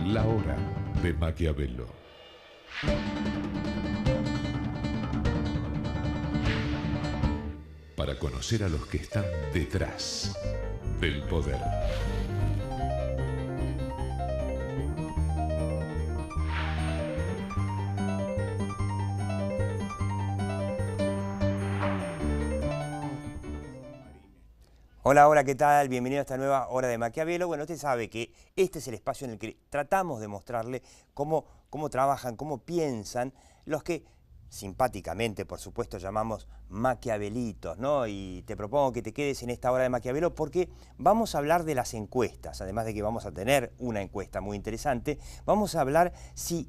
La hora de Maquiavelo. Para conocer a los que están detrás del poder. Hola, hola, ¿qué tal? Bienvenido a esta nueva hora de Maquiavelo. Bueno, usted sabe que este es el espacio en el que tratamos de mostrarle cómo trabajan, cómo piensan los que simpáticamente, por supuesto, llamamos maquiavelitos, ¿no? Y te propongo que te quedes en esta hora de Maquiavelo porque vamos a hablar de las encuestas, además de que vamos a tener una encuesta muy interesante, vamos a hablar si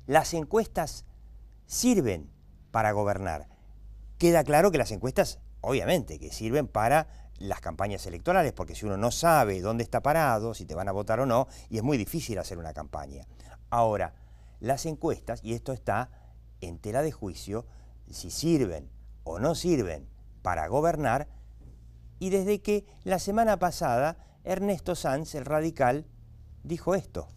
las encuestas sirven para gobernar. Queda claro que las encuestas, obviamente, que sirven para las campañas electorales, porque si uno no sabe dónde está parado, si te van a votar o no, y es muy difícil hacer una campaña. Ahora, las encuestas, y esto está en tela de juicio, si sirven o no sirven para gobernar, y desde que la semana pasada Ernesto Sanz, el radical, dijo esto.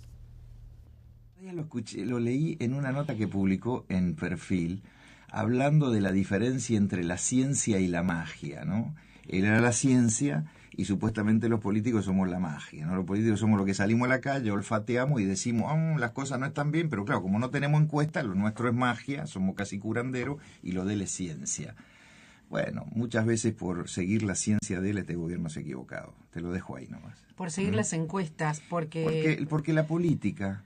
Lo escuché, lo leí en una nota que publicó en Perfil, hablando de la diferencia entre la ciencia y la magia, ¿no? Él era la ciencia y supuestamente los políticos somos la magia, ¿no? Los políticos somos los que salimos a la calle, olfateamos y decimos, las cosas no están bien, pero claro, como no tenemos encuestas, lo nuestro es magia, somos casi curanderos y lo de él es ciencia. Bueno, muchas veces por seguir la ciencia de él este gobierno se ha equivocado. Te lo dejo ahí nomás. Por seguir las encuestas, Porque la política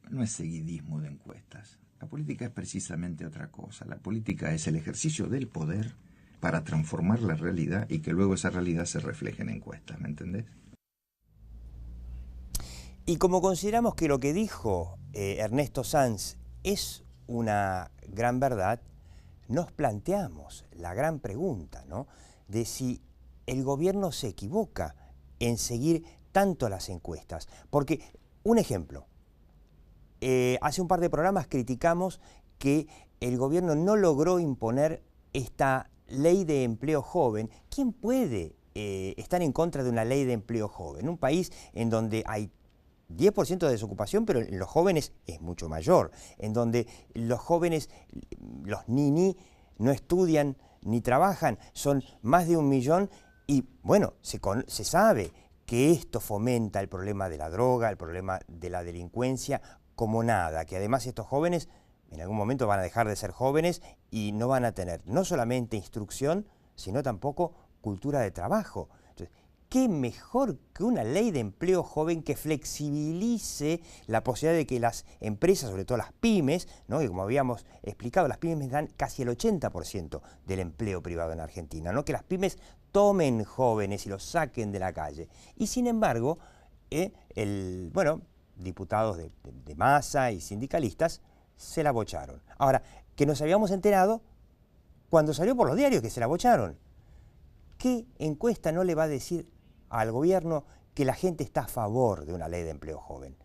no es seguidismo de encuestas. La política es precisamente otra cosa. La política es el ejercicio del poder para transformar la realidad y que luego esa realidad se refleje en encuestas, ¿me entendés? Y como consideramos que lo que dijo Ernesto Sanz es una gran verdad, nos planteamos la gran pregunta, ¿no?, de si el gobierno se equivoca en seguir tanto las encuestas. Porque, un ejemplo, hace un par de programas criticamos que el gobierno no logró imponer esta ley de empleo joven. ¿Quién puede estar en contra de una ley de empleo joven? Un país en donde hay 10% de desocupación, pero en los jóvenes es mucho mayor, en donde los jóvenes, los niní, no estudian ni trabajan, son más de 1 millón y bueno, se sabe que esto fomenta el problema de la droga, el problema de la delincuencia como nada, que además estos jóvenes en algún momento van a dejar de ser jóvenes y no van a tener no solamente instrucción, sino tampoco cultura de trabajo. Entonces, ¿qué mejor que una ley de empleo joven que flexibilice la posibilidad de que las empresas, sobre todo las pymes, ¿no?, que como habíamos explicado, las pymes dan casi el 80% del empleo privado en Argentina, ¿no?, que las pymes tomen jóvenes y los saquen de la calle. Y sin embargo, diputados de masa y sindicalistas se la bocharon. Ahora, que nos habíamos enterado cuando salió por los diarios que se la bocharon. ¿Qué encuesta no le va a decir al gobierno que la gente está a favor de una ley de empleo joven?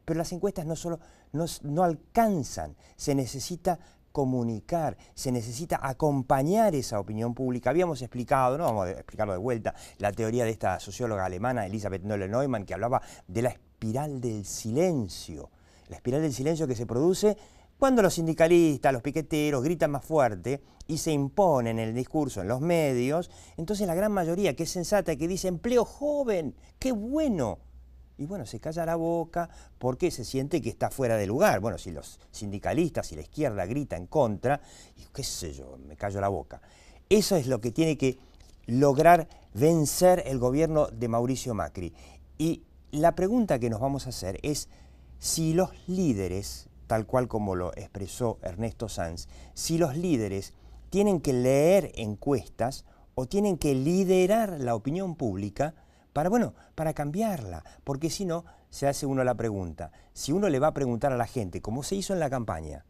Pero las encuestas no alcanzan, se necesita comunicar, se necesita acompañar esa opinión pública. Habíamos explicado, no vamos a explicarlo de vuelta, la teoría de esta socióloga alemana, Elisabeth Noelle-Neumann, que hablaba de la espiral del silencio. La espiral del silencio que se produce cuando los sindicalistas, los piqueteros gritan más fuerte y se imponen en el discurso, en los medios, entonces la gran mayoría que es sensata y que dice empleo joven, ¡qué bueno! Y bueno, se calla la boca porque se siente que está fuera de lugar. Bueno, si los sindicalistas y la izquierda grita en contra, y qué sé yo, me callo la boca. Eso es lo que tiene que lograr vencer el gobierno de Mauricio Macri. Y la pregunta que nos vamos a hacer es si los líderes, tal cual como lo expresó Ernesto Sanz, si los líderes tienen que leer encuestas o tienen que liderar la opinión pública para cambiarla, porque si no, se hace uno la pregunta. Si uno le va a preguntar a la gente, como se hizo en la campaña,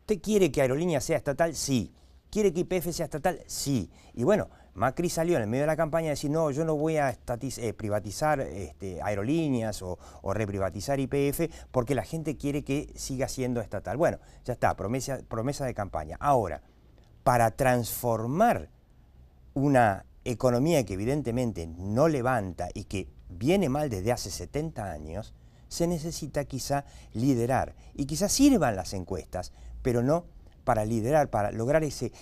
¿usted quiere que Aerolíneas sea estatal? Sí. ¿Quiere que YPF sea estatal? Sí. Y bueno, Macri salió en el medio de la campaña a decir, no, yo no voy a privatizar Aerolíneas o reprivatizar YPF porque la gente quiere que siga siendo estatal. Bueno, ya está, promesa de campaña. Ahora, para transformar una economía que evidentemente no levanta y que viene mal desde hace 70 años, se necesita quizá liderar. Y quizás sirvan las encuestas, pero no para liderar, para lograr ese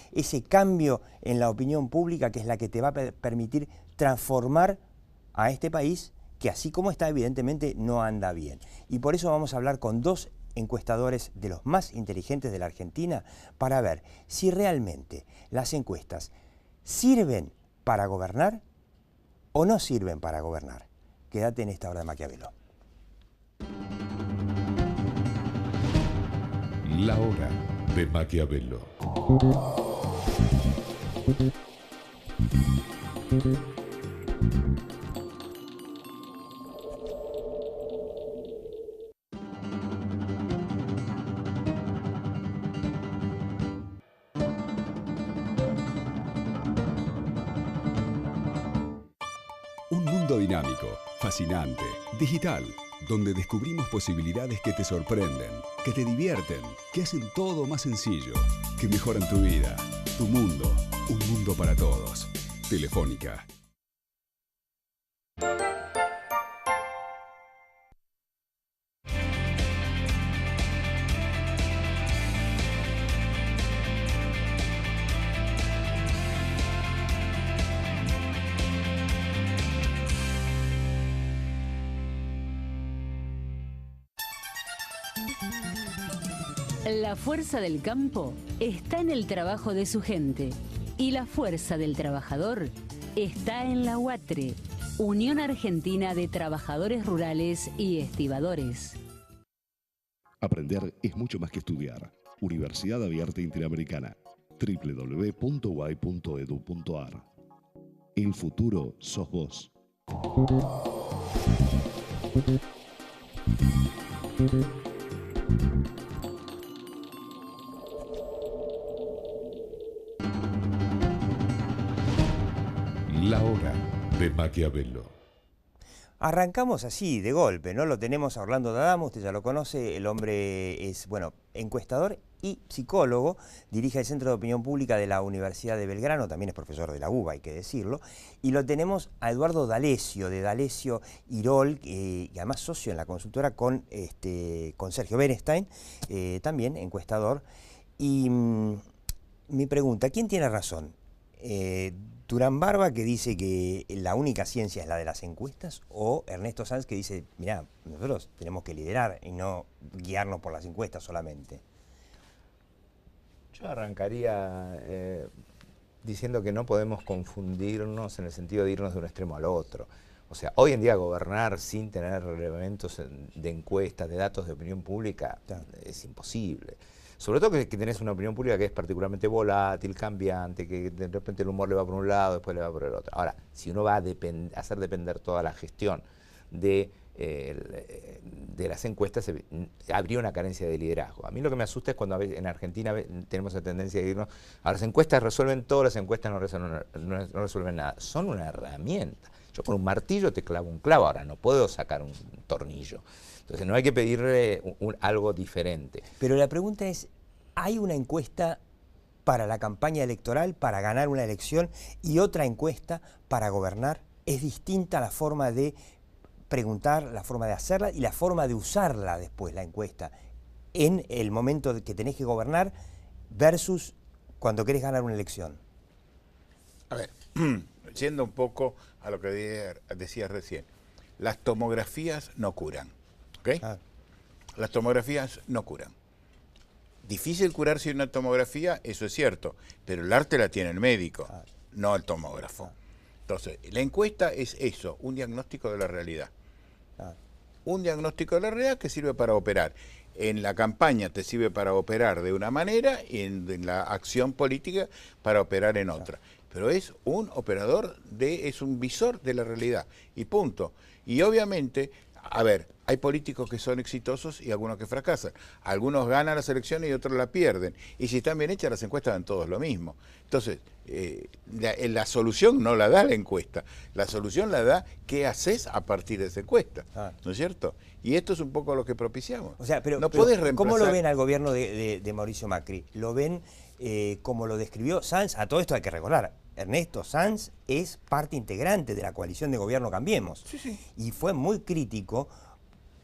cambio en la opinión pública que es la que te va a permitir transformar a este país que así como está evidentemente no anda bien. Y por eso vamos a hablar con dos encuestadores de los más inteligentes de la Argentina para ver si realmente las encuestas sirven para gobernar o no sirven para gobernar. Quédate en esta hora de Maquiavelo. La hora de Maquiavelo. Un mundo dinámico, fascinante, digital, donde descubrimos posibilidades que te sorprenden, que te divierten, que hacen todo más sencillo, que mejoran tu vida, tu mundo, un mundo para todos. Telefónica. La fuerza del campo está en el trabajo de su gente y la fuerza del trabajador está en la UATRE, Unión Argentina de Trabajadores Rurales y Estibadores. Aprender es mucho más que estudiar. Universidad Abierta Interamericana. www.uai.edu.ar. El futuro sos vos. La hora de Maquiavelo. Arrancamos así, de golpe, ¿no? Lo tenemos a Orlando D'Adamo, usted ya lo conoce, el hombre es, bueno, encuestador y psicólogo, dirige el Centro de Opinión Pública de la Universidad de Belgrano, también es profesor de la UBA, hay que decirlo, y lo tenemos a Eduardo D'Alessio, de D'Alessio Irol, y además socio en la consultora con Sergio Bernstein, también encuestador, y mi pregunta, ¿quién tiene razón? Durán Barba, que dice que la única ciencia es la de las encuestas, o Ernesto Sanz, que dice, mirá, nosotros tenemos que liderar y no guiarnos por las encuestas solamente. Yo arrancaría diciendo que no podemos confundirnos en el sentido de irnos de un extremo al otro. O sea, hoy en día gobernar sin tener elementos de encuestas, de datos de opinión pública, es imposible. Sobre todo que tenés una opinión pública que es particularmente volátil, cambiante, que de repente el humor le va por un lado, después le va por el otro. Ahora, si uno va a hacer depender toda la gestión de las encuestas, habría una carencia de liderazgo. A mí lo que me asusta es cuando en Argentina tenemos la tendencia de irnos, a las encuestas resuelven todo, las encuestas no resuelven nada. Son una herramienta. Yo con un martillo te clavo un clavo, ahora no puedo sacar un tornillo. Entonces no hay que pedirle algo diferente. Pero la pregunta es, ¿hay una encuesta para la campaña electoral, para ganar una elección, y otra encuesta para gobernar? ¿Es distinta la forma de preguntar, la forma de hacerla y la forma de usarla después, la encuesta, en el momento que tenés que gobernar versus cuando querés ganar una elección? A ver, yendo un poco a lo que decías recién, las tomografías no curan. ¿Okay? Las tomografías no curan. Difícil curarse una tomografía, eso es cierto, pero el arte la tiene el médico, no el tomógrafo. Entonces, la encuesta es eso, un diagnóstico de la realidad. Un diagnóstico de la realidad que sirve para operar. En la campaña te sirve para operar de una manera y en la acción política para operar en otra. Pero es un operador, es un visor de la realidad y punto. Y obviamente, a ver, hay políticos que son exitosos y algunos que fracasan. Algunos ganan las elecciones y otros la pierden. Y si están bien hechas, las encuestas dan todos lo mismo. Entonces, la solución no la da la encuesta. La solución la da qué haces a partir de esa encuesta. ¿No es cierto? Y esto es un poco lo que propiciamos. O sea, pero, no podés ¿cómo lo ven al gobierno de Mauricio Macri? ¿Lo ven como lo describió Sanz? A todo esto hay que recordar. Ernesto Sanz es parte integrante de la coalición de gobierno Cambiemos. Sí, sí. Y fue muy crítico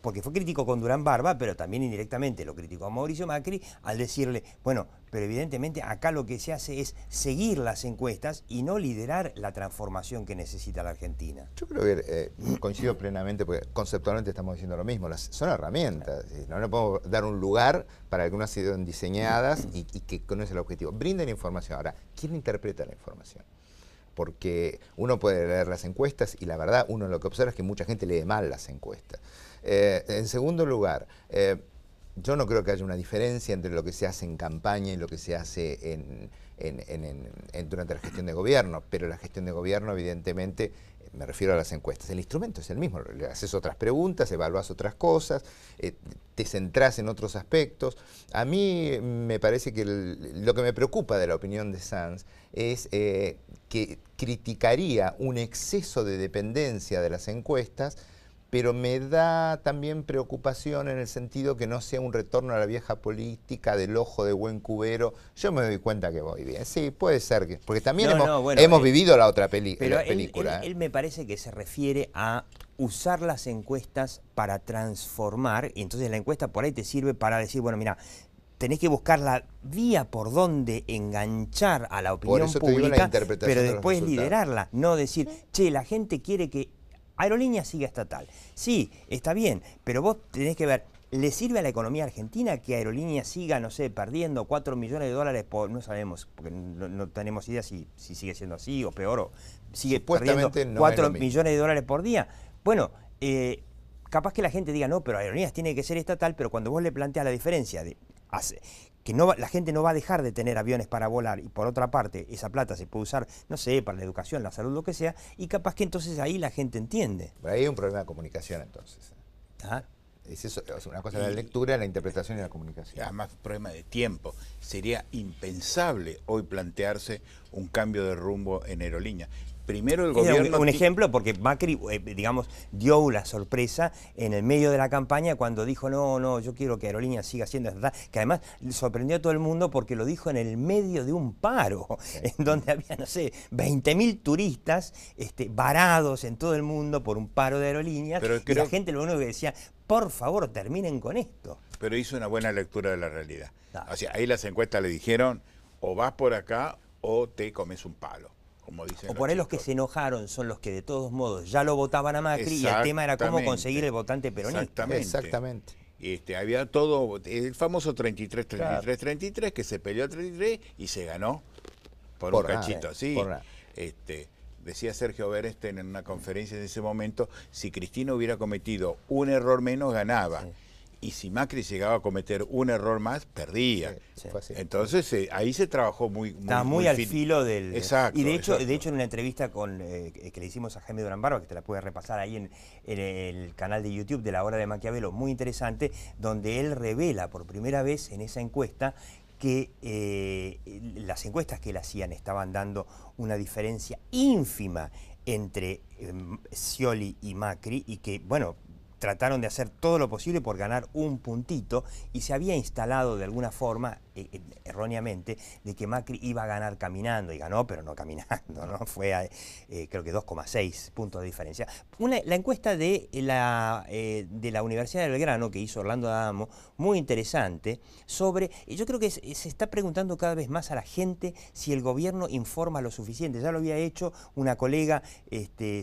porque fue crítico con Durán Barba, pero también indirectamente lo criticó a Mauricio Macri al decirle, bueno, pero evidentemente acá lo que se hace es seguir las encuestas y no liderar la transformación que necesita la Argentina. Yo creo que coincido plenamente, porque conceptualmente estamos diciendo lo mismo, son herramientas, no le podemos dar un lugar para que algunas sido diseñadas y que con ese es el objetivo. Brinden información. Ahora, ¿quién interpreta la información? Porque uno puede leer las encuestas y la verdad uno lo que observa es que mucha gente lee mal las encuestas. En segundo lugar, yo no creo que haya una diferencia entre lo que se hace en campaña y lo que se hace durante la gestión de gobierno, pero la gestión de gobierno evidentemente, me refiero a las encuestas, el instrumento es el mismo, le haces otras preguntas, evaluás otras cosas, te centrás en otros aspectos. A mí me parece que lo que me preocupa de la opinión de Sanz es que criticaría un exceso de dependencia de las encuestas, pero me da también preocupación en el sentido que no sea un retorno a la vieja política del ojo de buen cubero. Yo me doy cuenta que voy bien. Sí, puede ser, porque también hemos vivido la otra película. Él me parece que se refiere a usar las encuestas para transformar, y entonces la encuesta por ahí te sirve para decir, bueno, mira, tenés que buscar la vía por donde enganchar a la opinión pública, pero después liderarla, no decir, che, la gente quiere que Aerolíneas siga estatal. Sí, está bien, pero vos tenés que ver, ¿le sirve a la economía argentina que Aerolíneas siga, no sé, perdiendo 4 millones de dólares por, no sabemos, porque no tenemos idea si sigue siendo así o peor, o sigue perdiendo 4 millones de dólares por día? Bueno, capaz que la gente diga, no, pero Aerolíneas tiene que ser estatal, pero cuando vos le planteas la diferencia de que la gente no va a dejar de tener aviones para volar y por otra parte esa plata se puede usar, no sé, para la educación, la salud, lo que sea, y capaz que entonces ahí la gente entiende. Pero ahí hay un problema de comunicación entonces. Es una cosa de la lectura, la interpretación y la comunicación. Además, problema de tiempo. Sería impensable hoy plantearse un cambio de rumbo en Aerolíneas. Primero el gobierno... Un ejemplo, porque Macri, digamos, dio la sorpresa en el medio de la campaña cuando dijo, no, yo quiero que Aerolíneas siga siendo estatal, que además sorprendió a todo el mundo porque lo dijo en el medio de un paro, en donde había, no sé, 20.000 turistas varados en todo el mundo por un paro de Aerolíneas, y la gente lo único que decía, por favor, terminen con esto. Pero hizo una buena lectura de la realidad. O sea, ahí las encuestas le dijeron, o vas por acá o te comes un palo. O por ahí los que se enojaron son los que de todos modos ya lo votaban a Macri y el tema era cómo conseguir el votante peronista. Exactamente. Había todo, el famoso 33-33-33 que se peleó a 33 y se ganó por un cachito así. Decía Sergio Berestein en una conferencia en ese momento, si Cristina hubiera cometido un error menos, ganaba. Y si Macri llegaba a cometer un error más, perdía. Entonces ahí se trabajó muy al filo del... Exacto. Y de hecho en una entrevista que le hicimos a Jaime Durán Barba, que te la puedes repasar ahí en el canal de YouTube de La Hora de Maquiavelo, muy interesante, donde él revela por primera vez en esa encuesta que las encuestas que él hacían estaban dando una diferencia ínfima entre Scioli y Macri y que, bueno, trataron de hacer todo lo posible por ganar un puntito y se había instalado de alguna forma, erróneamente, de que Macri iba a ganar caminando, y ganó, pero no caminando, ¿no? Fue a, creo que 2,6 puntos de diferencia. La encuesta de la Universidad de Belgrano, que hizo Orlando D'Adamo, muy interesante, sobre, yo creo que se está preguntando cada vez más a la gente si el gobierno informa lo suficiente. Ya lo había hecho una colega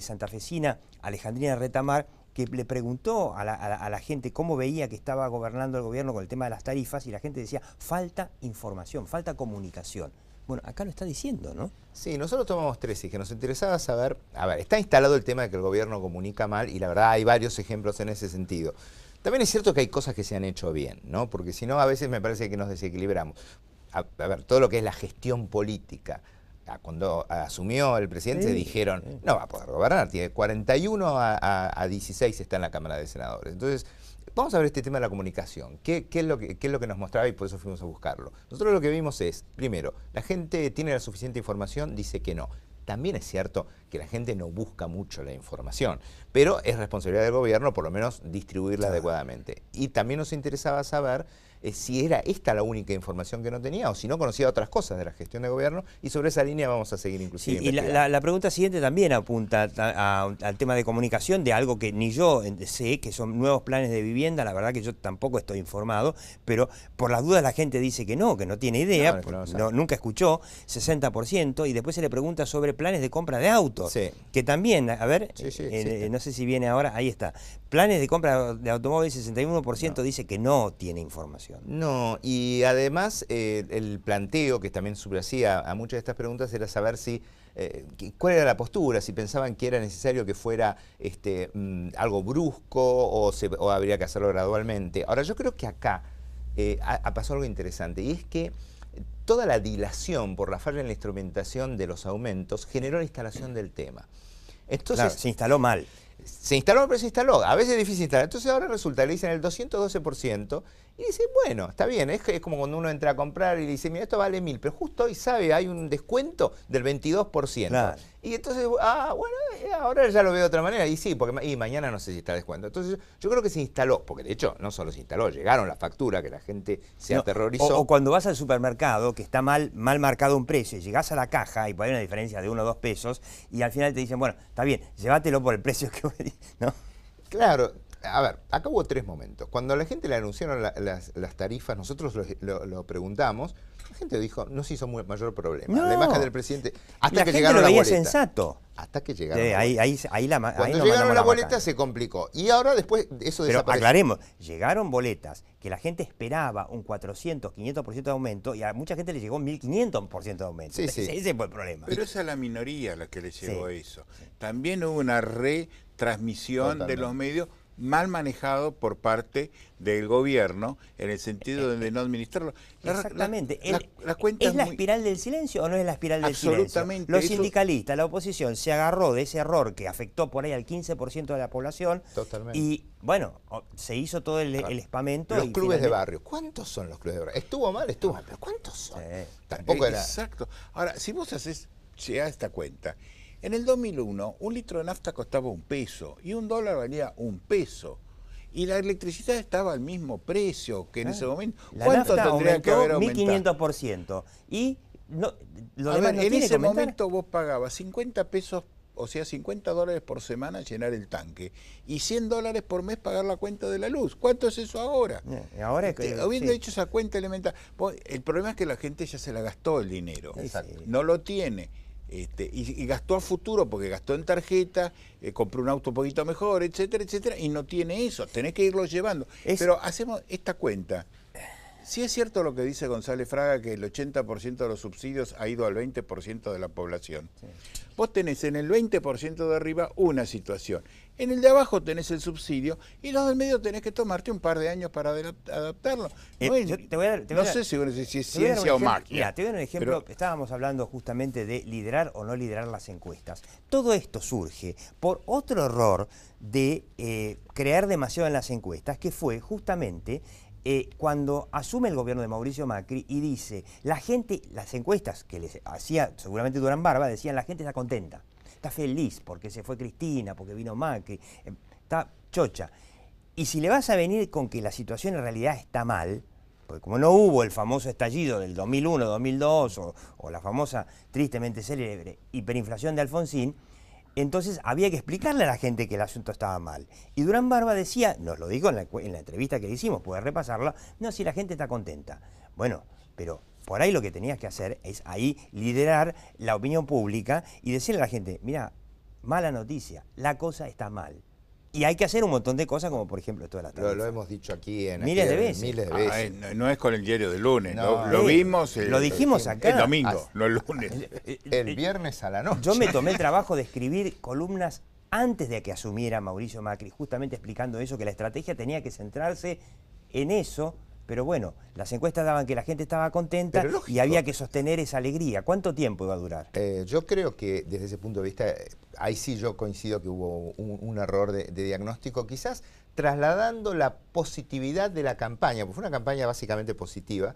santafesina, Alejandrina Retamar, que le preguntó a la gente cómo veía que estaba gobernando el gobierno con el tema de las tarifas y la gente decía, falta información, falta comunicación. Bueno, acá lo está diciendo, ¿no? Sí, nosotros tomamos 3 que nos interesaba saber, está instalado el tema de que el gobierno comunica mal y la verdad hay varios ejemplos en ese sentido. También es cierto que hay cosas que se han hecho bien, ¿no? Porque si no, a veces me parece que nos desequilibramos. A ver, todo lo que es la gestión política. Cuando asumió el presidente dijeron, no va a poder gobernar, tiene 41 a 16 está en la Cámara de Senadores. Entonces, vamos a ver este tema de la comunicación. ¿Qué es lo que nos mostraba y por eso fuimos a buscarlo? Nosotros lo que vimos es, primero, la gente tiene la suficiente información, dice que no. También es cierto que la gente no busca mucho la información, pero es responsabilidad del gobierno por lo menos distribuirla adecuadamente. Y también nos interesaba saber si era esta la única información que no tenía o si no conocía otras cosas de la gestión de gobierno, y sobre esa línea vamos a seguir inclusive Sí, y la pregunta siguiente también apunta al tema de comunicación, de algo que ni yo sé, que son nuevos planes de vivienda. La verdad que yo tampoco estoy informado, pero por las dudas la gente dice que no tiene idea, nunca escuchó, 60%, y después se le pregunta sobre planes de compra de autos, que también, a ver, no sé si viene ahora, ahí está, planes de compra de automóviles, 61% dice que no tiene información. No, y además el planteo que también subyacía a muchas de estas preguntas era saber si cuál era la postura, si pensaban que era necesario que fuera algo brusco o habría que hacerlo gradualmente. Ahora, yo creo que acá ha pasado algo interesante, y es que toda la dilación por la falla en la instrumentación de los aumentos generó la instalación del tema. Entonces, claro, se instaló mal. Se instaló, pero se instaló. A veces es difícil instalar. Entonces ahora resulta, le dicen el 212%, y dice, bueno, está bien, es como cuando uno entra a comprar y dice, mira, esto vale 1000, pero justo hoy sabe, hay un descuento del 22%. Claro. Y entonces, bueno, ahora ya lo veo de otra manera. Y sí, porque mañana no sé si está descuento. Entonces yo creo que se instaló, porque de hecho no solo se instaló, llegaron las facturas, que la gente se aterrorizó. O cuando vas al supermercado, que está mal marcado un precio, y llegás a la caja y puede haber una diferencia de 1 o 2 pesos, y al final te dicen, bueno, está bien, llévatelo por el precio que ¿no? Claro. A ver, acá hubo 3 momentos. Cuando la gente le anunciaron las tarifas, nosotros lo preguntamos, la gente dijo, no se hizo mayor problema. La imagen del presidente, hasta que llegaron la boleta. Sensato. Hasta que llegaron Cuando llegaron la boleta se complicó. Y ahora después eso desapareció. Pero aclaremos, llegaron boletas que la gente esperaba un 400, 500% de aumento, y a mucha gente le llegó 1500% de aumento. Ese fue el problema. Pero esa es la minoría a la que le llegó eso. También hubo una retransmisión de los medios mal manejado por parte del gobierno, en el sentido de no administrarlo. Exactamente. La cuenta ¿Es la espiral del silencio o no es la espiral del silencio? Absolutamente. Los sindicalistas, la oposición, se agarró de ese error que afectó por ahí al 15% de la población. Totalmente. Y bueno, se hizo todo el espamento. Los clubes de barrio. ¿Cuántos son los clubes de barrio? Estuvo mal, pero ¿cuántos son? Tampoco era... Exacto. Ahora, si vos llegás a esta cuenta, en el 2001 un litro de nafta costaba $1 y $1 valía $1. Y la electricidad estaba al mismo precio que en ese momento. ¿Cuánto tendría que haber aumentado? 1500%. Y lo demás en ese momento vos pagabas 50 pesos, o sea, $50 por semana llenar el tanque, y $100 por mes pagar la cuenta de la luz. ¿Cuánto es eso ahora? Ahora habiendo hecho esa cuenta elemental. El problema es que la gente ya se la gastó el dinero. Exacto. No lo tiene. Y gastó a futuro porque gastó en tarjeta, compró un auto un poquito mejor, etcétera, etcétera, y no tiene eso, tenés que irlo llevando. Pero hacemos esta cuenta. Sí es cierto lo que dice González Fraga, que el 80% de los subsidios ha ido al 20% de la población. Sí. Vos tenés en el 20% de arriba una situación. En el de abajo tenés el subsidio y los del medio tenés que tomarte un par de años para adaptarlo. No sé si es ciencia o magia. Mira, te voy a dar un ejemplo. Estábamos hablando justamente de liderar o no liderar las encuestas. Todo esto surge por otro error de creer demasiado en las encuestas, que fue justamente... cuando asume el gobierno de Mauricio Macri y dice, la gente, las encuestas que les hacía seguramente Durán Barba, decían, la gente está contenta, está feliz porque se fue Cristina, porque vino Macri, está chocha. Y si le vas a venir con que la situación en realidad está mal, porque como no hubo el famoso estallido del 2001, 2002 o la famosa, tristemente célebre, hiperinflación de Alfonsín, entonces había que explicarle a la gente que el asunto estaba mal. Y Durán Barba decía, nos lo dijo en la entrevista que le hicimos, puede repasarla, no, si la gente está contenta. Bueno, pero por ahí lo que tenías que hacer es ahí liderar la opinión pública y decirle a la gente, mira, mala noticia, la cosa está mal. Y hay que hacer un montón de cosas, como por ejemplo esto de las tarifas. Lo hemos dicho aquí en miles de veces. Miles de veces. No es con el diario del lunes, lo vimos. Lo dijimos acá. El domingo, no el lunes. El viernes a la noche. Yo me tomé el trabajo de escribir columnas antes de que asumiera Mauricio Macri, justamente explicando eso, que la estrategia tenía que centrarse en eso. Pero bueno, las encuestas daban que la gente estaba contenta y había que sostener esa alegría. ¿Cuánto tiempo iba a durar? Yo creo que desde ese punto de vista ahí sí yo coincido que hubo un error de diagnóstico, quizás trasladando la positividad de la campaña, porque fue una campaña básicamente positiva,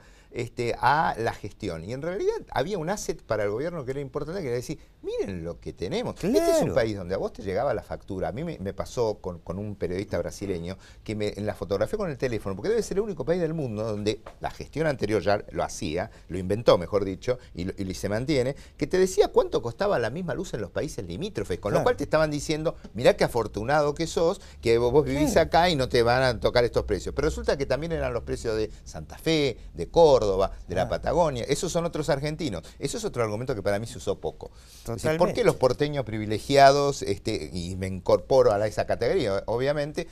a la gestión. Y en realidad había un asset para el gobierno que era importante, que era decir, miren lo que tenemos. Claro. Este es un país donde a vos te llegaba la factura. A mí me pasó con un periodista brasileño que en la fotografía con el teléfono, porque debe ser el único país del mundo donde la gestión anterior ya lo hacía, lo inventó, mejor dicho, y se mantiene, que te decía cuánto costaba la misma luz en los países limítrofes, con lo cual te estaban diciendo, mirá qué afortunado que sos, que vos vivís acá y no te van a tocar estos precios. Pero resulta que también eran los precios de Santa Fe, de Córdoba, de la Patagonia. Esos son otros argentinos. Eso es otro argumento que para mí se usó poco. Es decir, ¿por qué los porteños privilegiados, y me incorporo a esa categoría, obviamente,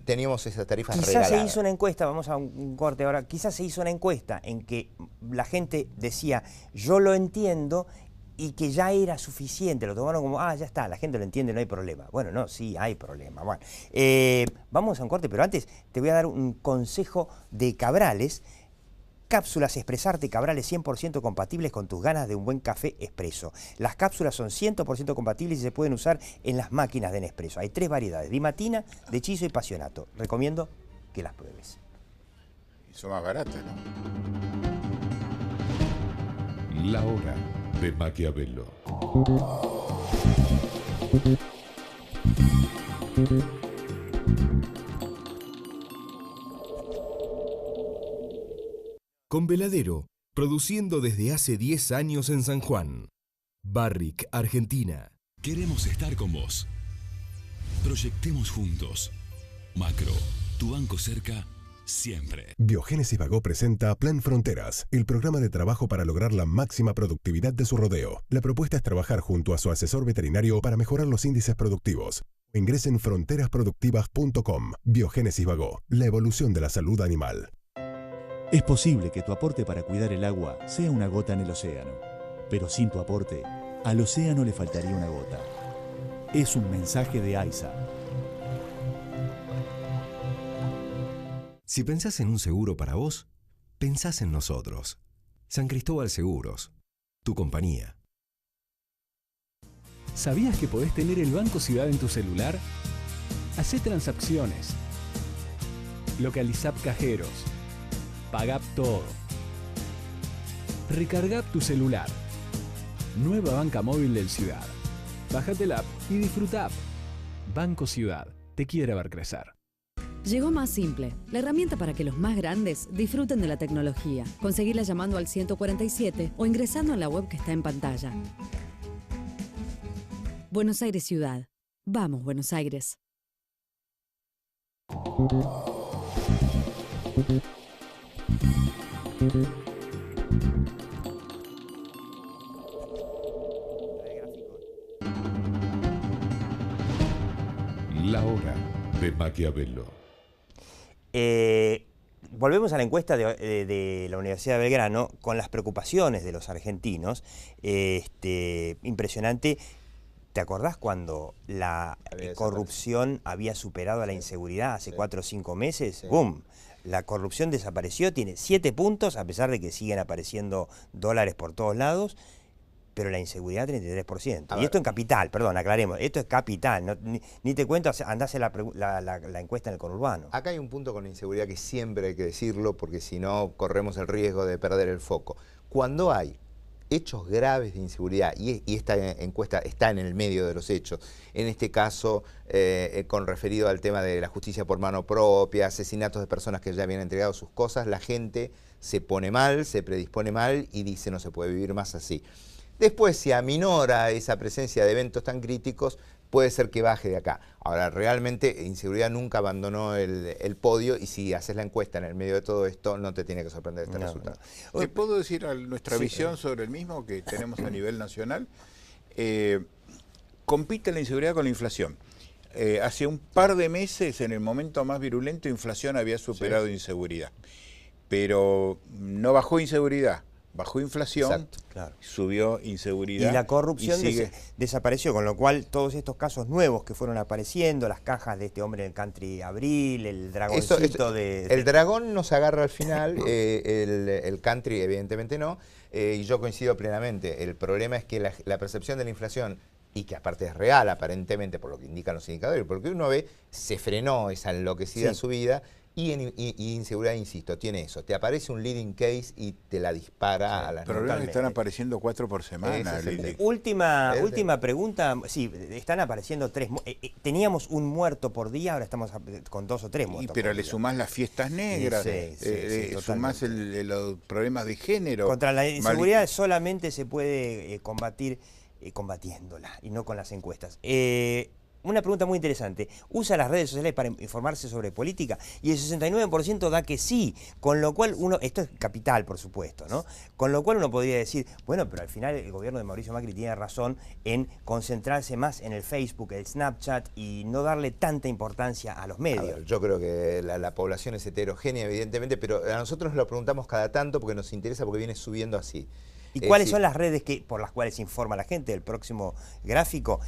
teníamos esas tarifas regaladas? Quizás se hizo una encuesta, vamos a un corte ahora, quizás se hizo una encuesta en que la gente decía, yo lo entiendo, y que ya era suficiente, lo tomaron como, ya está, la gente lo entiende, no hay problema. Bueno, no, sí, hay problema. Bueno, vamos a un corte, pero antes te voy a dar un consejo de Cabrales. Cápsulas Expresarte Cabrales 100% compatibles con tus ganas de un buen café expreso. Las cápsulas son 100% compatibles y se pueden usar en las máquinas de Nespresso. Hay 3 variedades, Di Mattina, De Chiso y Passionato. Recomiendo que las pruebes. Y son más baratas, ¿no? La hora de Maquiavelo. Con Veladero, produciendo desde hace 10 años en San Juan. Barrick, Argentina. Queremos estar con vos. Proyectemos juntos. Macro, tu banco cerca siempre. Biogénesis Bagó presenta Plan Fronteras, el programa de trabajo para lograr la máxima productividad de su rodeo. La propuesta es trabajar junto a su asesor veterinario para mejorar los índices productivos. Ingresen en fronterasproductivas.com. Biogénesis Bagó, la evolución de la salud animal. Es posible que tu aporte para cuidar el agua sea una gota en el océano, pero sin tu aporte, al océano le faltaría una gota. Es un mensaje de AISA. Si pensás en un seguro para vos, pensás en nosotros. San Cristóbal Seguros, tu compañía. ¿Sabías que podés tener el Banco Ciudad en tu celular? Hacé transacciones, localizá cajeros, pagá todo, recargá tu celular. Nueva banca móvil del Ciudad. Bájate la app y disfruta. Banco Ciudad, te quiere ver crecer. Llegó Más Simple, la herramienta para que los más grandes disfruten de la tecnología. Conseguirla llamando al 147 o ingresando en la web que está en pantalla. Buenos Aires Ciudad. Vamos, Buenos Aires. La hora de Maquiavelo. Volvemos a la encuesta de la Universidad de Belgrano con las preocupaciones de los argentinos. Impresionante. ¿Te acordás cuando la corrupción había superado a la inseguridad hace 4 o 5 meses? Sí. ¡Bum! La corrupción desapareció, tiene 7 puntos, a pesar de que siguen apareciendo dólares por todos lados, pero la inseguridad 33%. Y esto en capital, perdón, aclaremos, esto es capital, no, ni te cuento, andás a la encuesta en el conurbano. Acá hay un punto con la inseguridad que siempre hay que decirlo, porque si no corremos el riesgo de perder el foco. Cuando hay hechos graves de inseguridad, y esta encuesta está en el medio de los hechos, en este caso con referido al tema de la justicia por mano propia, asesinatos de personas que ya habían entregado sus cosas, la gente se pone mal, se predispone mal y dice no se puede vivir más así. Después, si aminora esa presencia de eventos tan críticos, puede ser que baje de acá. Ahora, realmente, inseguridad nunca abandonó el podio, y si haces la encuesta en el medio de todo esto, no te tiene que sorprender este resultado. ¿Te puedo decir nuestra visión sobre el mismo que tenemos a nivel nacional? Compite la inseguridad con la inflación. Hace un par de meses, en el momento más virulento, inflación había superado inseguridad. Pero no bajó inseguridad. Bajó inflación, exacto, claro, subió inseguridad. Y la corrupción y desapareció, con lo cual todos estos casos nuevos que fueron apareciendo, las cajas de este hombre en el country Abril, el dragoncito El dragón nos agarra al final, el country evidentemente no, y yo coincido plenamente. El problema es que la percepción de la inflación y que aparte es real aparentemente por lo que indican los indicadores, porque uno ve, se frenó esa enloquecida subida. Y inseguridad, insisto, tiene eso. Te aparece un leading case y te la dispara a las Pero ahora están apareciendo 4 por semana. Última pregunta. Sí, están apareciendo 3. Teníamos un muerto por día, ahora estamos con 2 o 3 muertos. Pero le sumás las fiestas negras, sumás los problemas de género. Contra la inseguridad solamente se puede combatir combatiéndola y no con las encuestas. Una pregunta muy interesante. ¿Usa las redes sociales para informarse sobre política? Y el 69% da que sí, con lo cual esto es capital, por supuesto, ¿no? Con lo cual uno podría decir, bueno, pero al final el gobierno de Mauricio Macri tiene razón en concentrarse más en el Facebook, el Snapchat y no darle tanta importancia a los medios. A ver, yo creo que la población es heterogénea, evidentemente, pero a nosotros nos lo preguntamos cada tanto porque nos interesa, porque viene subiendo así. ¿Y cuáles son las redes por las cuales informa la gente? El próximo gráfico,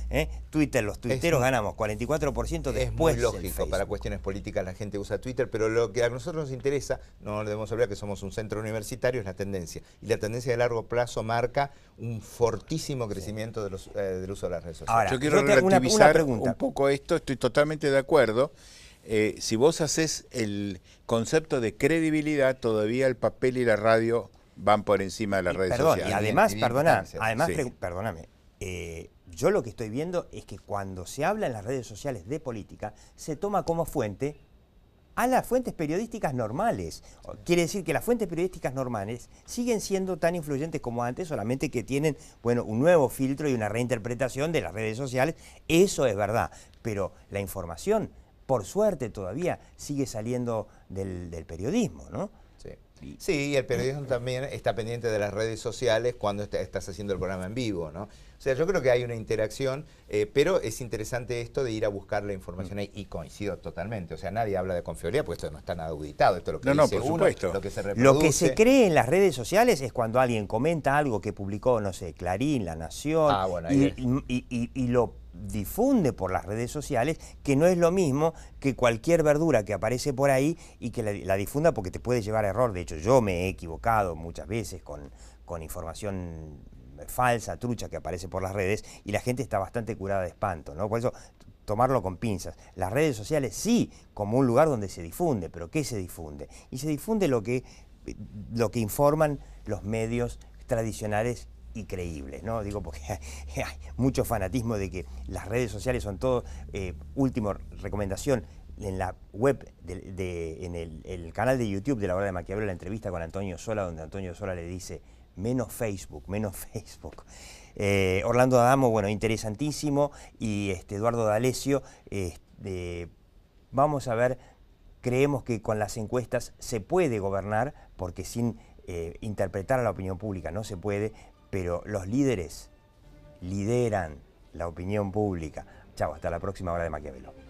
Twitter, los tuiteros ganamos 44% después. Es muy lógico, para cuestiones políticas la gente usa Twitter, pero lo que a nosotros nos interesa, no debemos olvidar que somos un centro universitario, es la tendencia. Y la tendencia de largo plazo marca un fortísimo crecimiento del uso de las redes sociales. Ahora, yo quiero relativizar un poco esto, estoy totalmente de acuerdo. Si vos haces el concepto de credibilidad, todavía el papel y la radio van por encima de las redes sociales. Y además, perdóname, yo lo que estoy viendo es que cuando se habla en las redes sociales de política, se toma como fuente a las fuentes periodísticas normales. Quiere decir que las fuentes periodísticas normales siguen siendo tan influyentes como antes, solamente que tienen, bueno, un nuevo filtro y una reinterpretación de las redes sociales. Eso es verdad, pero la información, por suerte, todavía sigue saliendo del periodismo, ¿no? Sí, y el periodismo también está pendiente de las redes sociales cuando estás haciendo el programa en vivo, ¿no? O sea, yo creo que hay una interacción, pero es interesante esto de ir a buscar la información ahí, y coincido totalmente. O sea, nadie habla de confiabilidad, porque esto no está nada auditado, esto es lo que dice por uno, supuesto. lo que se reproduce. Lo que se cree en las redes sociales es cuando alguien comenta algo que publicó, no sé, Clarín, La Nación, y lo difunde por las redes sociales, que no es lo mismo que cualquier verdura que aparece por ahí y que la difunda, porque te puede llevar a error. De hecho, yo me he equivocado muchas veces con información falsa, trucha, que aparece por las redes, y la gente está bastante curada de espanto, ¿no? Por eso, tomarlo con pinzas. Las redes sociales sí, como un lugar donde se difunde, pero ¿qué se difunde? Y se difunde lo que informan los medios tradicionales y creíbles, ¿no? Digo, porque hay mucho fanatismo de que las redes sociales son todo. Última recomendación, en la web, en el canal de YouTube de La Hora de Maquiavelo, la entrevista con Antonio Sola, donde Antonio Sola le dice, menos Facebook, menos Facebook. Orlando Adamo, bueno, interesantísimo, y Eduardo D'Alessio, vamos a ver, creemos que con las encuestas se puede gobernar, porque sin interpretar a la opinión pública no se puede, pero los líderes lideran la opinión pública. Chao, hasta la próxima Hora de Maquiavelo.